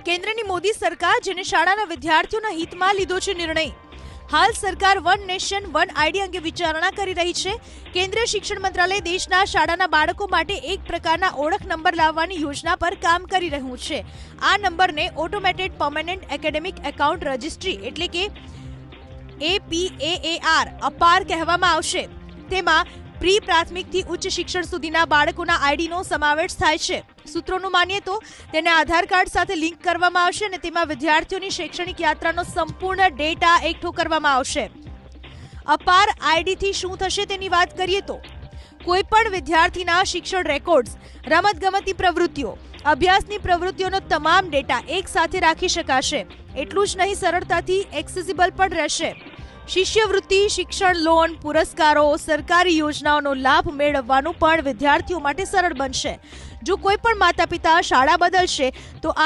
કેન્દ્રની મોદી સરકાર જેને શાળાના વિદ્યાર્થીઓના હિતમાં લીધો છે નિર્ણય. હાલ સરકાર વન નેશન વન આઈડી અંગે વિચારણા કરી રહી છે. કેન્દ્રીય શિક્ષણ મંત્રાલય દેશના શાળાના બાળકો માટે એક પ્રકારના ઓળખ નંબર લાવવાની યોજના પર કામ કરી રહ્યું છે. આ નંબરને automated permanent academic account registry એટલે કે APAAR અપાર કહેવામાં આવશે. તેમાં પ્રી પ્રાથમિકથી ઉચ્ચ શિક્ષણ સુધીના બાળકોના આઈડીનો સમાવેશ થાય છે. સૂત્રોનું માનીએ તો તેને આધાર કાર્ડ સાથે લિંક કરવામાં આવશે અને તેમાં વિદ્યાર્થીઓની શૈક્ષણિક યાત્રાનો સંપૂર્ણ ડેટા એકઠો કરવામાં આવશે. અપાર આઈડીથી શું થશે તેની વાત કરીએ તો કોઈપણ વિદ્યાર્થીના શિક્ષણ રેકોર્ડ્સ, રમતગમતની પ્રવૃત્તિઓ, અભ્યાસની પ્રવૃત્તિઓનો તમામ ડેટા એક સાથે રાખી શકાશે. એટલું જ નહીં, સરળતાથી એક્સેસિબલ પણ રહેશે. શિષ્યવૃત્તિ, શિક્ષણ લોન, પુરસ્કારો, સરકારી યોજનાઓનો લાભ મેળવવાનું પણ વિદ્યાર્થીઓ માટે સરળ બનશે. જો કોઈ પણ માતા પિતા શાળા બદલશે તો